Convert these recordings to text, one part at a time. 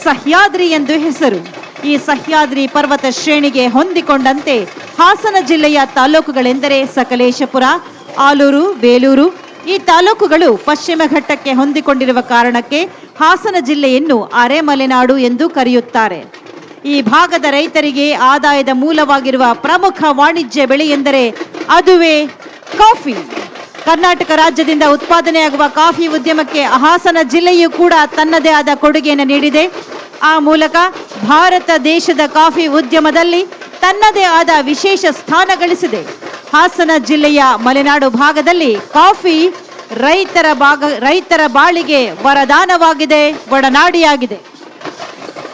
ಸಹ್ಯಾದ್ರಿ ಎಂದು ಹೆಸರು. ಈ ಸಹ್ಯಾದ್ರಿ ಪರ್ವತ ಶ್ರೇಣಿಗೆ ಹೊಂದಿಕೊಂಡಂತೆ ಹಾಸನ ಜಿಲ್ಲೆಯ ತಾಲೂಕುಗಳೆಂದರೆ ಸಕಲೇಶಪುರ, ಆಲೂರು, ಬೇಲೂರು. ಈ ತಾಲೂಕುಗಳು ಪಶ್ಚಿಮ ಘಟ್ಟಕ್ಕೆ ಹೊಂದಿಕೊಂಡಿರುವ ಕಾರಣಕ್ಕೆ ಹಾಸನ ಜಿಲ್ಲೆಯನ್ನು ಅರೆಮಲೆನಾಡು ಎಂದು ಕರೆಯುತ್ತಾರೆ. ಈ ಭಾಗದ ರೈತರಿಗೆ ಆದಾಯದ ಮೂಲವಾಗಿರುವ ಪ್ರಮುಖ ವಾಣಿಜ್ಯ ಬೆಳೆ ಎಂದರೆ ಅದುವೇ ಕಾಫಿ. ಕರ್ನಾಟಕ ರಾಜ್ಯದಿಂದ ಉತ್ಪಾದನೆಯಾಗುವ ಕಾಫಿ ಉದ್ಯಮಕ್ಕೆ ಹಾಸನ ಜಿಲ್ಲೆಯೂ ಕೂಡ ತನ್ನದೇ ಆದ ಕೊಡುಗೆಯನ್ನು ನೀಡಿದೆ. ಆ ಮೂಲಕ ಭಾರತ ದೇಶದ ಕಾಫಿ ಉದ್ಯಮದಲ್ಲಿ ತನ್ನದೇ ಆದ ವಿಶೇಷ ಸ್ಥಾನ ಗಳಿಸಿದೆ. ಹಾಸನ ಜಿಲ್ಲೆಯ ಮಲೆನಾಡು ಭಾಗದಲ್ಲಿ ಕಾಫಿ ರೈತರ ಬಾಳಿಗೆ ವರದಾನವಾಗಿದೆ, ಒಡನಾಡಿಯಾಗಿದೆ.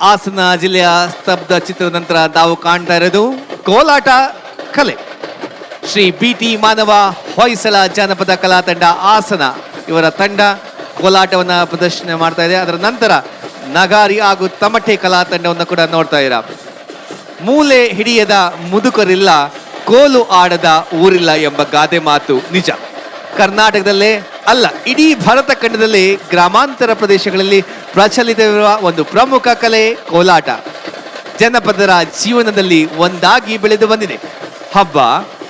ಹಾಸನ ಜಿಲ್ಲೆಯ ಸ್ತಬ್ಧ ಚಿತ್ರದ ನಂತರ ತಾವು ಕಾಣ್ತಾ ಇರೋದು ಕೋಲಾಟ ಕಲೆ. ಶ್ರೀ BT ಮಾನವ ಹೊಯ್ಸಳ ಜಾನಪದ ಕಲಾ ತಂಡ ಹಾಸನ ಇವರ ತಂಡ ಕೋಲಾಟವನ್ನ ಪ್ರದರ್ಶನ ಮಾಡ್ತಾ ಇದೆ. ಅದರ ನಂತರ ನಗಾರಿ ಹಾಗೂ ತಮಟೆ ಕಲಾ ತಂಡವನ್ನು ಕೂಡ ನೋಡ್ತಾ ಇರ. ಮೂಲೆ ಹಿಡಿಯದ ಮುದುಕರಿಲ್ಲ, ಕೋಲು ಆಡದ ಊರಿಲ್ಲ ಎಂಬ ಗಾದೆ ಮಾತು ನಿಜ. ಕರ್ನಾಟಕದಲ್ಲೇ ಅಲ್ಲ, ಇಡೀ ಭಾರತ ಖಂಡದಲ್ಲಿ ಗ್ರಾಮಾಂತರ ಪ್ರದೇಶಗಳಲ್ಲಿ ಪ್ರಚಲಿತವಿರುವ ಒಂದು ಪ್ರಮುಖ ಕಲೆ ಕೋಲಾಟ. ಜನಪದರ ಜೀವನದಲ್ಲಿ ಒಂದಾಗಿ ಬೆಳೆದು ಬಂದಿದೆ. ಹಬ್ಬ,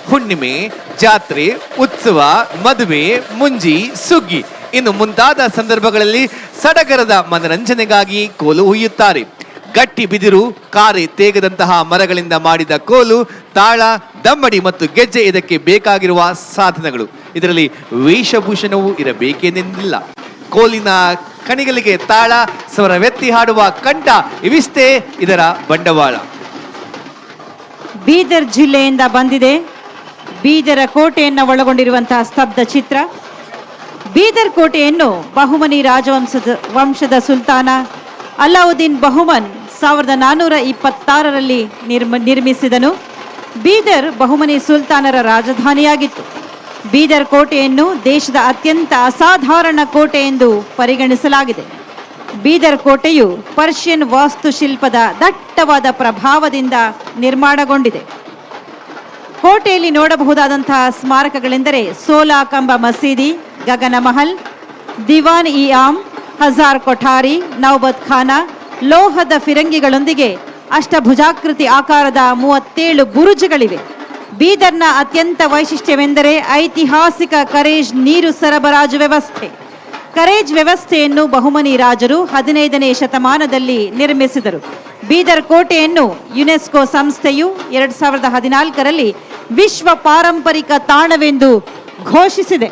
ಹುಣ್ಣಿಮೆ, ಜಾತ್ರೆ, ಉತ್ಸವ, ಮದುವೆ, ಮುಂಜಿ, ಸುಗ್ಗಿ ಇನ್ನು ಮುಂತಾದ ಸಂದರ್ಭಗಳಲ್ಲಿ ಸಡಗರದ ಮನರಂಜನೆಗಾಗಿ ಕೋಲು ಹುಯ್ಯುತ್ತಾರೆ. ಗಟ್ಟಿ ಬಿದಿರು, ಕಾರೆ ತೇಗದಂತಹ ಮರಗಳಿಂದ ಮಾಡಿದ ಕೋಲು, ತಾಳ, ದಮ್ಮಡಿ ಮತ್ತು ಗೆಜ್ಜೆ ಇದಕ್ಕೆ ಬೇಕಾಗಿರುವ ಸಾಧನಗಳು. ಇದರಲ್ಲಿ ವೇಷಭೂಷಣವೂ ಇರಬೇಕೆಂದಿಲ್ಲ. ಕೋಲಿನ ಕಣಿಗಳಿಗೆ ತಾಳ, ಸ್ವರವೆತ್ತಿ ಹಾಡುವ ಕಂಠ ಇವಿಷ್ಟೇ ಇದರ ಬಂಡವಾಳ. ಬೀದರ್ ಜಿಲ್ಲೆಯಿಂದ ಬಂದಿದೆ. ಬೀದರ ಕೋಟೆಯನ್ನು ಒಳಗೊಂಡಿರುವಂತಹ ಸ್ತಬ್ಧ ಚಿತ್ರ. ಬೀದರ್ ಕೋಟೆಯನ್ನು ಬಹುಮನಿ ರಾಜವಂಶದ ಸುಲ್ತಾನ ಅಲಾವುದ್ದೀನ್ ಬಹುಮನ್ 1426ರಲ್ಲಿ ನಿರ್ಮಿಸಿದನು. ಬೀದರ್ ಬಹುಮನಿ ಸುಲ್ತಾನರ ರಾಜಧಾನಿಯಾಗಿತ್ತು. ಬೀದರ್ ಕೋಟೆಯನ್ನು ದೇಶದ ಅತ್ಯಂತ ಅಸಾಧಾರಣ ಕೋಟೆ ಎಂದು ಪರಿಗಣಿಸಲಾಗಿದೆ. ಬೀದರ್ ಕೋಟೆಯು ಪರ್ಷಿಯನ್ ವಾಸ್ತುಶಿಲ್ಪದ ದಟ್ಟವಾದ ಪ್ರಭಾವದಿಂದ ನಿರ್ಮಾಣಗೊಂಡಿದೆ. ಕೋಟೆಯಲ್ಲಿ ನೋಡಬಹುದಾದಂತಹ ಸ್ಮಾರಕಗಳೆಂದರೆ ಸೋಲಾಕಂಬ ಮಸೀದಿ, ಗಗನ ಮಹಲ್, ದಿವಾನ್ ಇ ಆಮ್, ಹಜಾರ್ ಕೊಠಾರಿ, ನೌಬತ್ ಖಾನ, ಲೋಹದ ಫಿರಂಗಿಗಳೊಂದಿಗೆ ಅಷ್ಟಭುಜಾಕೃತಿ ಆಕಾರದ 37 ಬುರುಜುಗಳಿವೆ. ಬೀದರ್ನ ಅತ್ಯಂತ ವೈಶಿಷ್ಟ್ಯವೆಂದರೆ ಐತಿಹಾಸಿಕ ಕರೇಜ್ ನೀರು ಸರಬರಾಜು ವ್ಯವಸ್ಥೆ. ಕರೇಜ್ ವ್ಯವಸ್ಥೆಯನ್ನು ಬಹುಮನಿ ರಾಜರು 15ನೇ ಶತಮಾನದಲ್ಲಿ ನಿರ್ಮಿಸಿದರು. ಬೀದರ್ ಕೋಟೆಯನ್ನು ಯುನೆಸ್ಕೋ ಸಂಸ್ಥೆಯು 2014ರಲ್ಲಿ ವಿಶ್ವ ಪಾರಂಪರಿಕ ತಾಣವೆಂದು ಘೋಷಿಸಿದೆ.